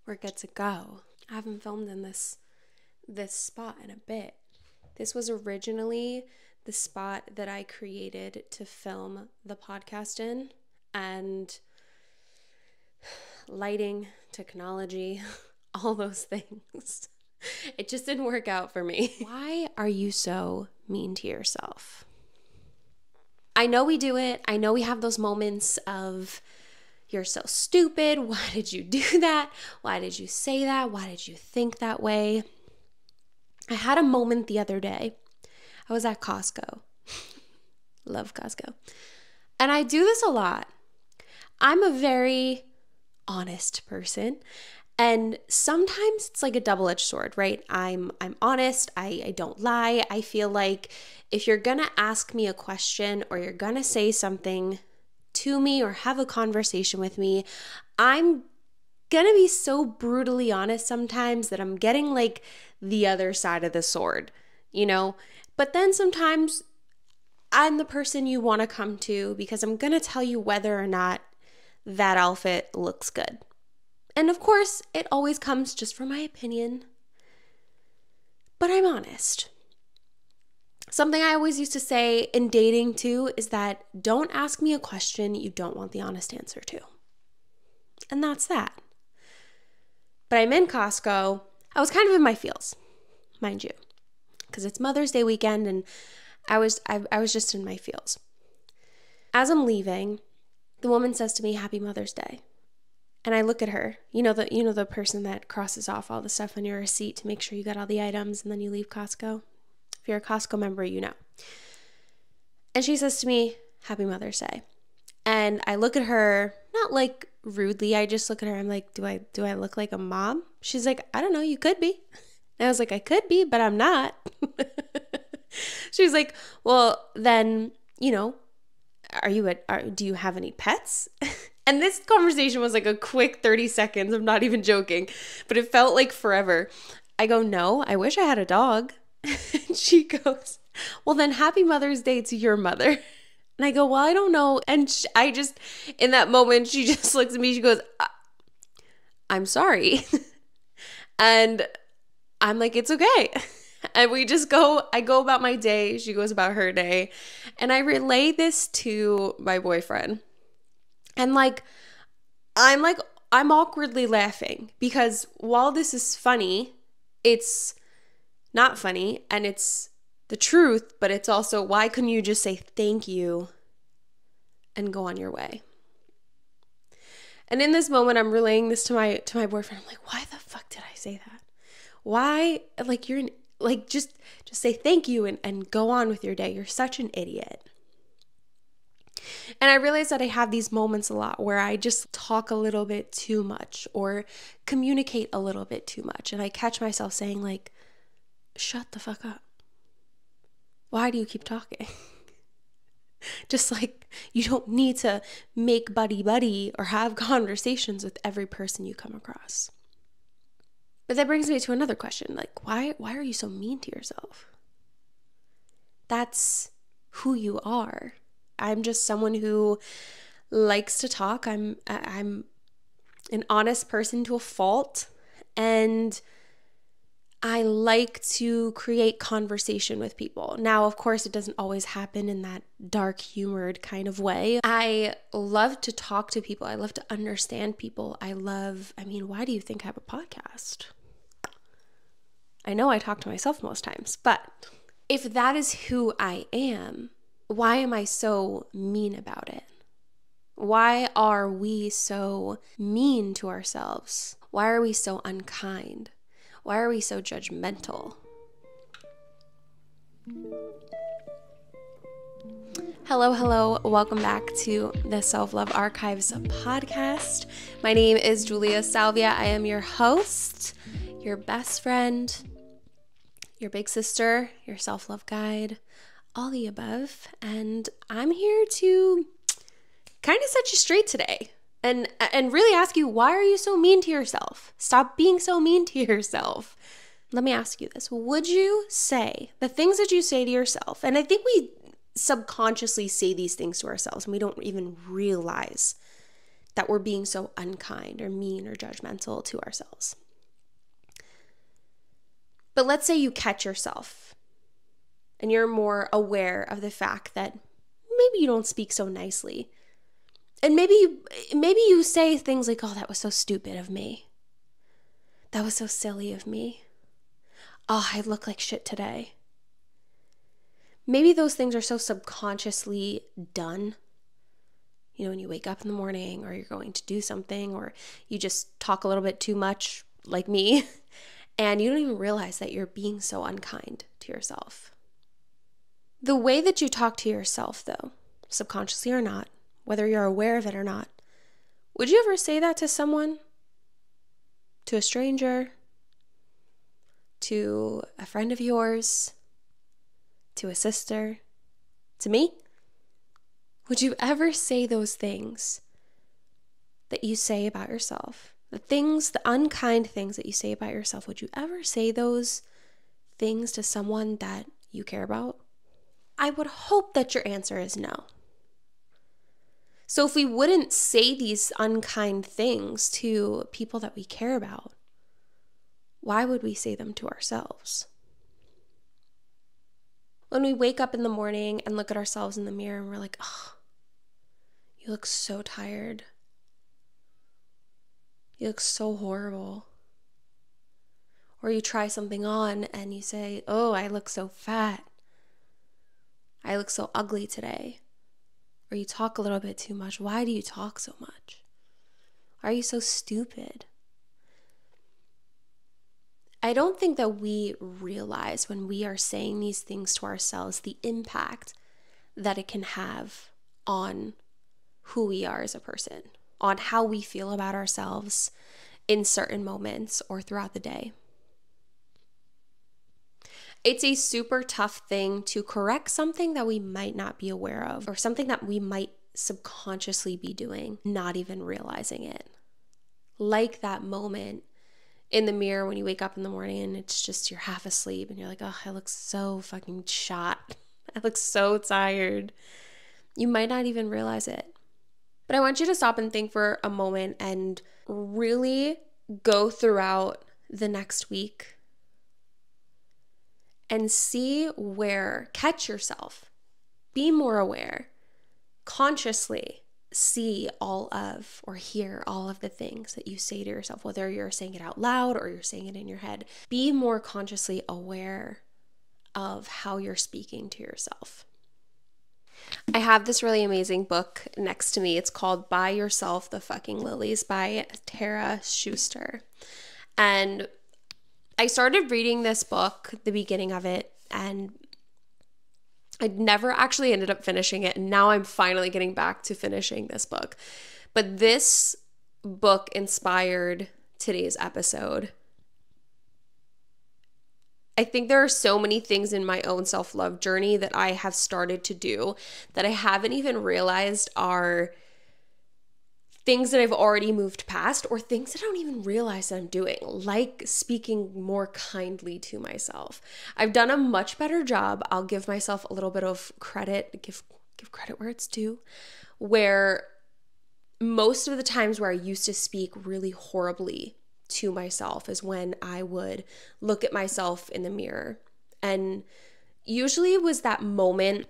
we're good to go. I haven't filmed in this spot in a bit. This was originally the spot that I created to film the podcast in, and lighting, technology, all those things. It just didn't work out for me. Why are you so mean to yourself? I know we do it. I know we have those moments of, you're so stupid. Why did you do that? Why did you say that? Why did you think that way? I had a moment the other day. I was at Costco. Love Costco. And I do this a lot. I'm a very honest person. And sometimes it's like a double-edged sword, right? I'm honest. I don't lie. I feel like if you're going to ask me a question or you're going to say something to me or have a conversation with me, I'm going to be so brutally honest sometimes that I'm getting like the other side of the sword, you know? But then sometimes I'm the person you want to come to because I'm going to tell you whether or not that outfit looks good. And of course, it always comes just from my opinion, but I'm honest. Something I always used to say in dating too is that don't ask me a question you don't want the honest answer to. And that's that. But I'm in Costco. I was kind of in my feels, mind you, because it's Mother's Day weekend and I was just in my feels. As I'm leaving, the woman says to me, "Happy Mother's Day." And I look at her, you know the person that crosses off all the stuff on your receipt to make sure you got all the items and then you leave Costco. If you're a Costco member, you know. And she says to me, "Happy Mother's Day." And I look at her, not like rudely, I just look at her, I'm like, do I look like a mom? She's like, "I don't know, you could be." And I was like, "I could be, but I'm not." She's like, "Well, then, do you have any pets?" And this conversation was like a quick 30 seconds. I'm not even joking, but it felt like forever. I go, "No, I wish I had a dog." And she goes, "Well, then happy Mother's Day to your mother." And I go, "Well, I don't know." And in that moment, she just looks at me. She goes, "I'm sorry." And I'm like, "It's okay." And I go about my day. She goes about her day. And I relay this to my boyfriend. And I'm awkwardly laughing because while this is funny, it's not funny and it's the truth, but it's also, why couldn't you just say thank you and go on your way? And in this moment, I'm relaying this to my boyfriend. I'm like, "Why the fuck did I say that? Why? Just say thank you and go on with your day. You're such an idiot." And I realize that I have these moments a lot where I just talk a little bit too much or communicate a little bit too much. And I catch myself saying like, "Shut the fuck up. Why do you keep talking?" Just like you don't need to make buddy or have conversations with every person you come across. But that brings me to another question. Like, why are you so mean to yourself? That's who you are. I'm just someone who likes to talk. I'm an honest person to a fault, and I like to create conversation with people. Now, of course, it doesn't always happen in that dark, humored kind of way. I love to talk to people. I love to understand people. Why do you think I have a podcast? I know I talk to myself most times, but if that is who I am, why am I so mean about it? Why are we so mean to ourselves? Why are we so unkind? Why are we so judgmental? Hello. Welcome back to the Self-Love Archives podcast. My name is Julia Salvia. I am your host, your best friend, your big sister, your self-love guide, all the above. And I'm here to kind of set you straight today and really ask you, why are you so mean to yourself? Stop being so mean to yourself. Let me ask you this. Would you say the things that you say to yourself, and I think we subconsciously say these things to ourselves and we don't even realize that we're being so unkind or mean or judgmental to ourselves. But let's say you catch yourself and you're more aware of the fact that maybe you don't speak so nicely. And maybe you say things like, oh, that was so stupid of me. That was so silly of me. Oh, I look like shit today. Maybe those things are so subconsciously done. You know, when you wake up in the morning or you're going to do something or you just talk a little bit too much like me and you don't even realize that you're being so unkind to yourself. The way that you talk to yourself, though, subconsciously or not, whether you're aware of it or not, would you ever say that to someone? To a stranger? To a friend of yours? To a sister? To me? Would you ever say those things that you say about yourself? The unkind things that you say about yourself, would you ever say those things to someone that you care about? I would hope that your answer is no. So if we wouldn't say these unkind things to people that we care about, why would we say them to ourselves? When we wake up in the morning and look at ourselves in the mirror and we're like, oh, you look so tired. You look so horrible. Or you try something on and you say, oh, I look so fat. I look so ugly today. Or you talk a little bit too much. Why do you talk so much? Why are you so stupid? I don't think that we realize when we are saying these things to ourselves the impact that it can have on who we are as a person, on how we feel about ourselves in certain moments or throughout the day. It's a super tough thing to correct something that we might not be aware of or something that we might subconsciously be doing, not even realizing it. Like that moment in the mirror when you wake up in the morning and it's just you're half asleep and you're like, oh, I look so fucking shot. I look so tired. You might not even realize it. But I want you to stop and think for a moment and really go throughout the next week and catch yourself, be more aware, consciously see all of or hear all of the things that you say to yourself, whether you're saying it out loud or you're saying it in your head. Be more consciously aware of how you're speaking to yourself. I have this really amazing book next to me. It's called Buy Yourself the Fucking Lilies by Tara Schuster. And I started reading this book, the beginning of it, and I never actually ended up finishing it. And now I'm finally getting back to finishing this book. But this book inspired today's episode. I think there are so many things in my own self-love journey that I have started to do that I haven't even realized are things that I've already moved past or things that I don't even realize that I'm doing, like speaking more kindly to myself. I've done a much better job. I'll give myself a little bit of credit, give credit where it's due, where most of the times where I used to speak really horribly to myself is when I would look at myself in the mirror. And usually it was that moment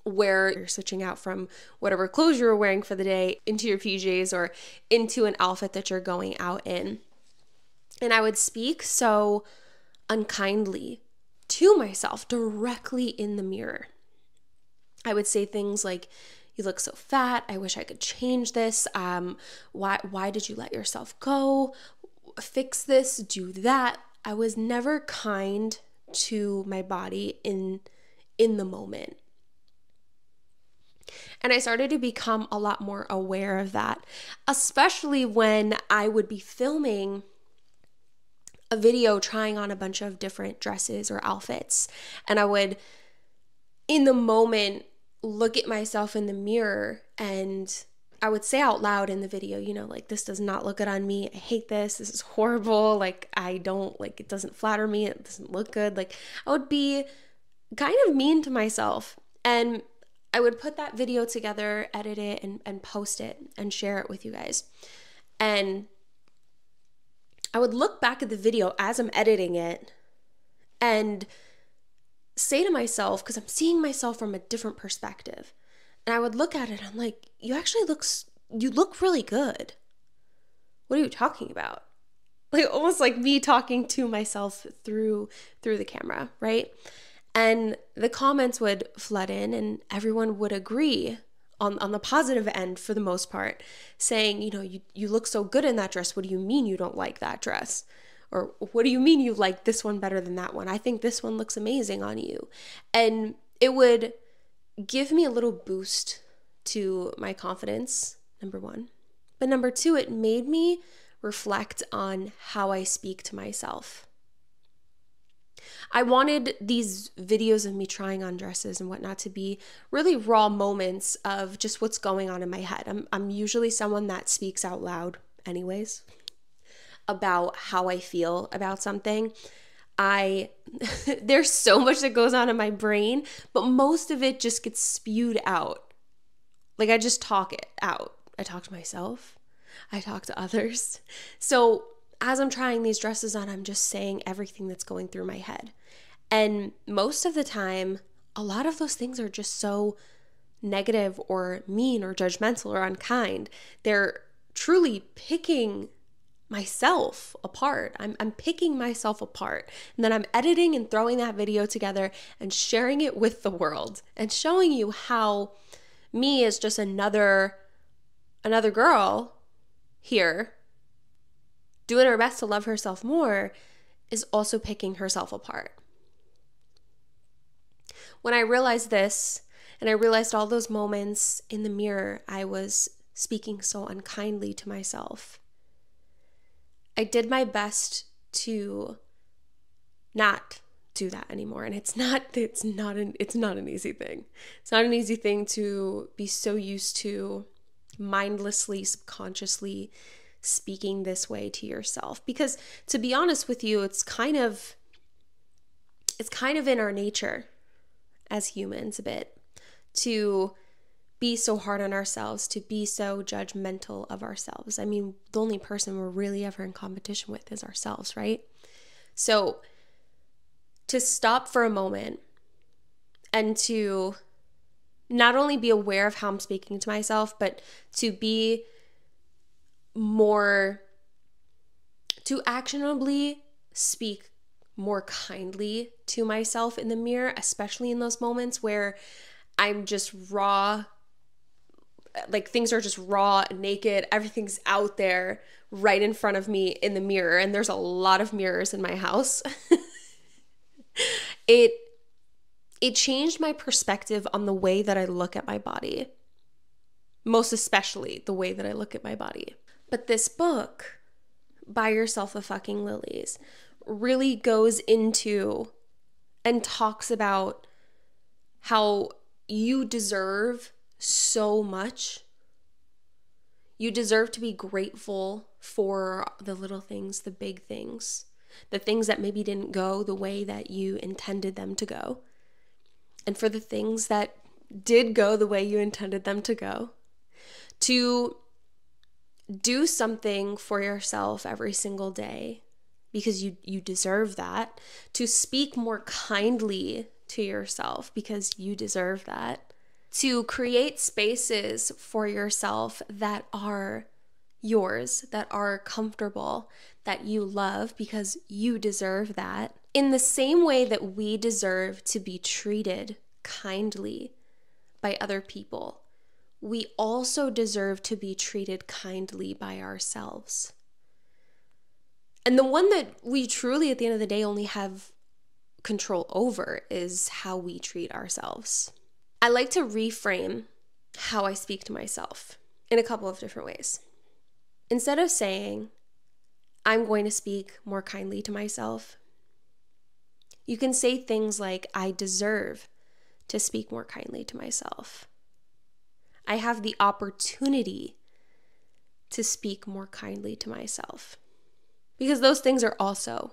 where you're switching out from whatever clothes you were wearing for the day into your PJs or into an outfit that you're going out in. And I would speak so unkindly to myself directly in the mirror. I would say things like, you look so fat. I wish I could change this. Why did you let yourself go? Fix this, do that. I was never kind to my body in the moment. And I started to become a lot more aware of that, especially when I would be filming a video trying on a bunch of different dresses or outfits. And I would, in the moment, look at myself in the mirror and I would say out loud in the video, like, this does not look good on me. I hate this. This is horrible. Like, it doesn't flatter me. It doesn't look good. Like, I would be kind of mean to myself. And I would put that video together, edit it, and post it and share it with you guys. And I would look back at the video as I'm editing it and say to myself, because I'm seeing myself from a different perspective, and I would look at it and I'm like, you look really good. What are you talking about? Like almost like me talking to myself through the camera, right? And the comments would flood in and everyone would agree on the positive end for the most part, saying, you look so good in that dress. What do you mean you don't like that dress? Or what do you mean you like this one better than that one? I think this one looks amazing on you. And it would give me a little boost to my confidence, number one. But number two, it made me reflect on how I speak to myself. I wanted these videos of me trying on dresses and whatnot to be really raw moments of just what's going on in my head. I'm usually someone that speaks out loud anyways about how I feel about something. There's so much that goes on in my brain, but most of it just gets spewed out. Like I just talk it out. I talk to myself. I talk to others. So as I'm trying these dresses on, I'm just saying everything that's going through my head. And most of the time, a lot of those things are just so negative or mean or judgmental or unkind. They're truly picking myself apart. I'm picking myself apart. And then I'm editing and throwing that video together and sharing it with the world and showing you how me is just another girl here doing her best to love herself more is also picking herself apart. When I realized this, and I realized all those moments in the mirror, I was speaking so unkindly to myself. I did my best to not do that anymore. And it's not an easy thing. It's not an easy thing to be so used to mindlessly, subconsciously speaking this way to yourself. Because to be honest with you, it's kind of in our nature as humans a bit to be so hard on ourselves, to be so judgmental of ourselves. I mean, the only person we're really ever in competition with is ourselves, right? So to stop for a moment and to not only be aware of how I'm speaking to myself, but to be more, to actionably speak more kindly to myself in the mirror, especially in those moments where I'm just raw, like things are just raw, naked, everything's out there right in front of me in the mirror, and there's a lot of mirrors in my house. It changed my perspective on the way that I look at my body. Most especially the way that I look at my body. But this book, Buy Yourself a Fucking Lilies, really goes into and talks about how you deserve so much. You deserve to be grateful for the little things, the big things, the things that maybe didn't go the way that you intended them to go. And for the things that did go the way you intended them to go, to do something for yourself every single day because you deserve that, to speak more kindly to yourself because you deserve that, to create spaces for yourself that are yours, that are comfortable, that you love because you deserve that. In the same way that we deserve to be treated kindly by other people, we also deserve to be treated kindly by ourselves. And the one that we truly, at the end of the day, only have control over is how we treat ourselves. I like to reframe how I speak to myself in a couple of different ways. Instead of saying, I'm going to speak more kindly to myself, you can say things like, I deserve to speak more kindly to myself. I have the opportunity to speak more kindly to myself. Because those things are also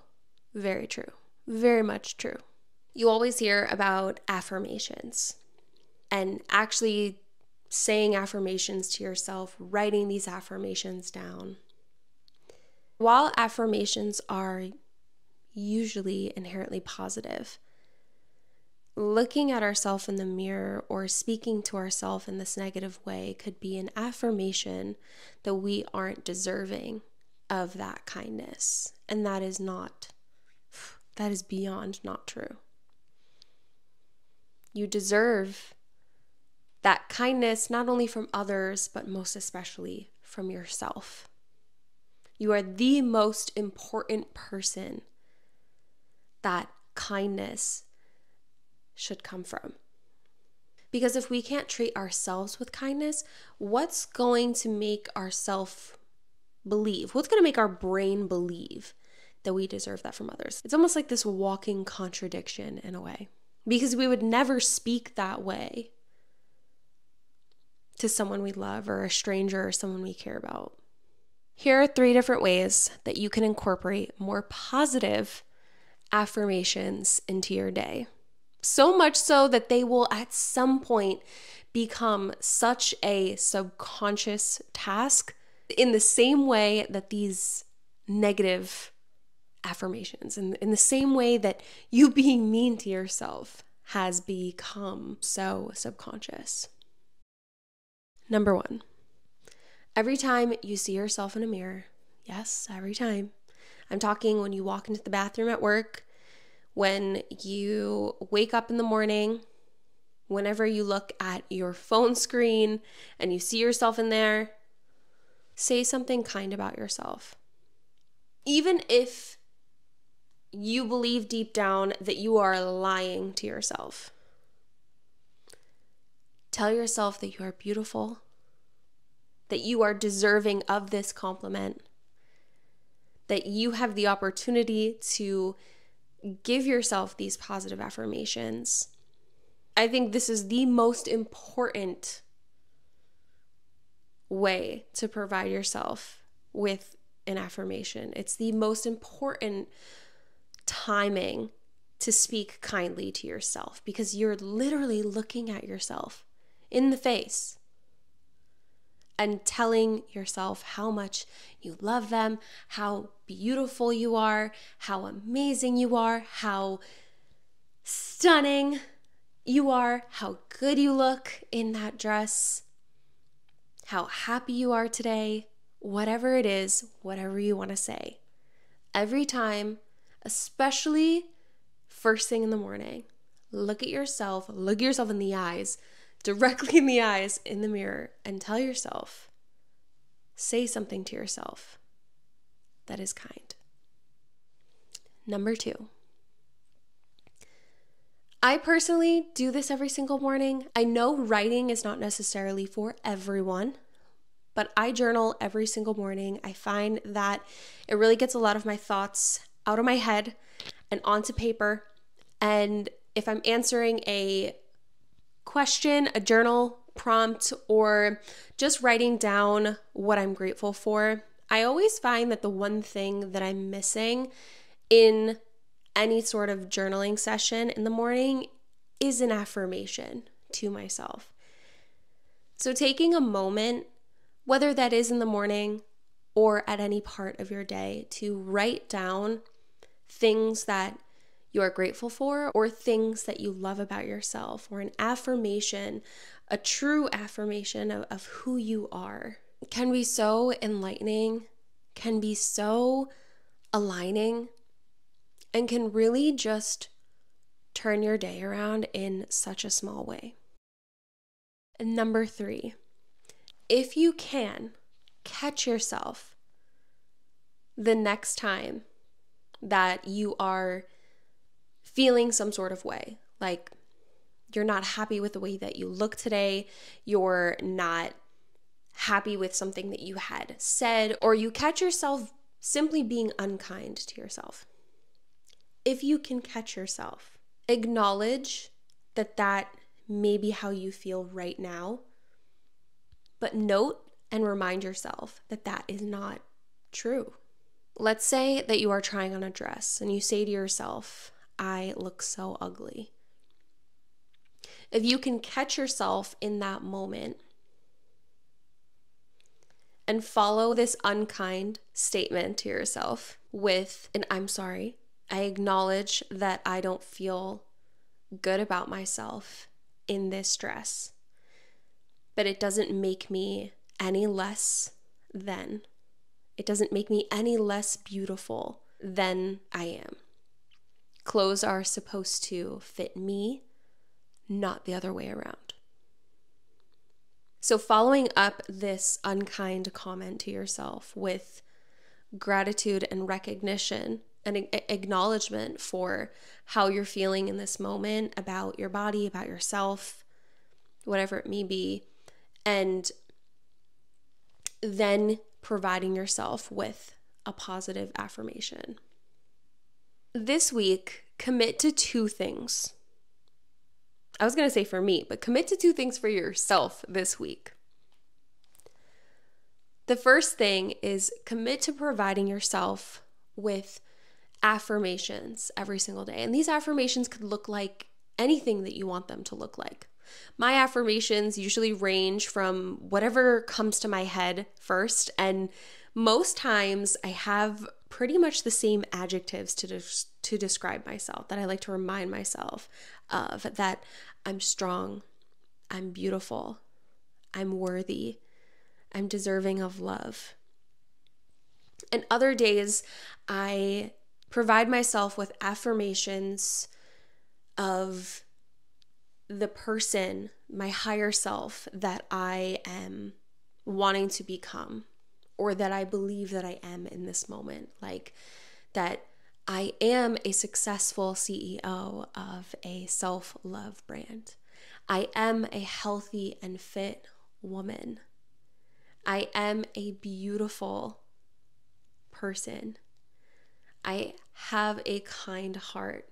very true, very much true. You always hear about affirmations. and actually saying affirmations to yourself, writing these affirmations down. While affirmations are usually inherently positive, looking at ourselves in the mirror or speaking to ourselves in this negative way could be an affirmation that we aren't deserving of that kindness. And that is beyond not true. You deserve that kindness not only from others, but most especially from yourself. You are the most important person that kindness should come from. Because if we can't treat ourselves with kindness, what's going to make ourself believe? What's going to make our brain believe that we deserve that from others? It's almost like this walking contradiction in a way. Because we would never speak that way to someone we love or a stranger or someone we care about. Here are 3 different ways that you can incorporate more positive affirmations into your day. So much so that they will at some point become such a subconscious task in the same way that these negative affirmations, in the same way that you being mean to yourself has become so subconscious. Number 1, every time you see yourself in a mirror, yes, every time. I'm talking when you walk into the bathroom at work, when you wake up in the morning, whenever you look at your phone screen and you see yourself in there, say something kind about yourself. Even if you believe deep down that you are lying to yourself, tell yourself that you are beautiful, that you are deserving of this compliment, that you have the opportunity to give yourself these positive affirmations. I think this is the most important way to provide yourself with an affirmation. It's the most important timing to speak kindly to yourself, because you're literally looking at yourself in the face and telling yourself how much you love them, how beautiful you are, how amazing you are, how stunning you are, how good you look in that dress, how happy you are today, whatever it is, whatever you want to say. Every time, especially first thing in the morning, look at yourself in the eyes, directly in the eyes in the mirror, and tell yourself, say something to yourself that is kind. Number 2, I personally do this every single morning. I know writing is not necessarily for everyone, but I journal every single morning. I find that it really gets a lot of my thoughts out of my head and onto paper. And if I'm answering a question, a journal prompt, or just writing down what I'm grateful for, I always find that the one thing that I'm missing in any sort of journaling session in the morning is an affirmation to myself. So taking a moment, whether that is in the morning or at any part of your day, to write down things that you are grateful for or things that you love about yourself, or an affirmation, a true affirmation of who you are, can be so enlightening, can be so aligning, and can really just turn your day around in such a small way. And number 3, if you can, catch yourself the next time that you are feeling some sort of way, like you're not happy with the way that you look today, you're not happy with something that you had said, or you catch yourself simply being unkind to yourself. If you can catch yourself, acknowledge that that may be how you feel right now, but note and remind yourself that that is not true. Let's say that you are trying on a dress and you say to yourself, I look so ugly. If you can catch yourself in that moment and follow this unkind statement to yourself with an I'm sorry, I acknowledge that I don't feel good about myself in this dress, but it doesn't make me any less than. It doesn't make me any less beautiful than I am. Clothes are supposed to fit me, not the other way around. So following up this unkind comment to yourself with gratitude and recognition and acknowledgement for how you're feeling in this moment about your body, about yourself, whatever it may be, and then providing yourself with a positive affirmation. This week, commit to 2 things. I was going to say for me, but commit to 2 things for yourself this week. The first thing is commit to providing yourself with affirmations every single day. And these affirmations could look like anything that you want them to look like. My affirmations usually range from whatever comes to my head first, and most times I have pretty much the same adjectives to describe myself that I like to remind myself of, that I'm strong, I'm beautiful, I'm worthy, I'm deserving of love. And other days I provide myself with affirmations of the person, my higher self, that I am wanting to become, or that I believe that I am in this moment. Like that I am a successful CEO of a self-love brand. I am a healthy and fit woman. I am a beautiful person. I have a kind heart.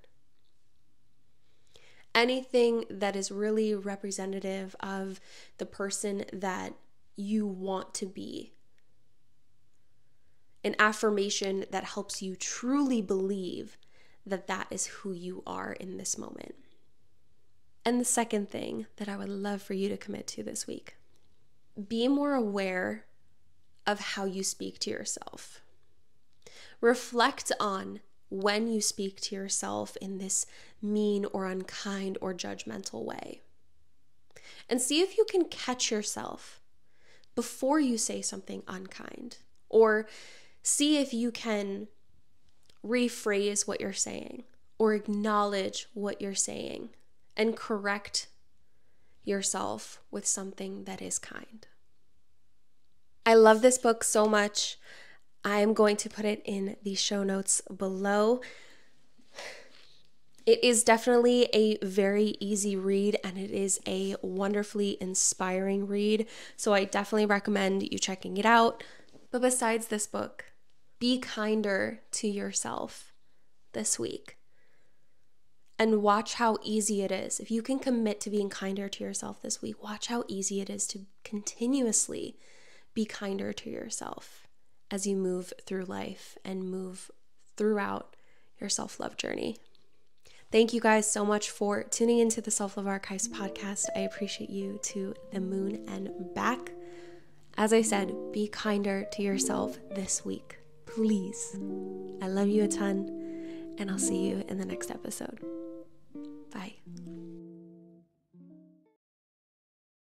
Anything that is really representative of the person that you want to be. An affirmation that helps you truly believe that that is who you are in this moment. And the second thing that I would love for you to commit to this week, be more aware of how you speak to yourself. Reflect on when you speak to yourself in this mean or unkind or judgmental way. And see if you can catch yourself before you say something unkind, or see if you can rephrase what you're saying or acknowledge what you're saying and correct yourself with something that is kind. I love this book so much. I am going to put it in the show notes below. It is definitely a very easy read, and it is a wonderfully inspiring read. So I definitely recommend you checking it out. But besides this book, be kinder to yourself this week. And watch how easy it is. If you can commit to being kinder to yourself this week, watch how easy it is to continuously be kinder to yourself as you move through life and move throughout your self-love journey. Thank you guys so much for tuning into the Self-Love Archives podcast. I appreciate you to the moon and back. As I said, be kinder to yourself this week, please. I love you a ton, and I'll see you in the next episode. Bye.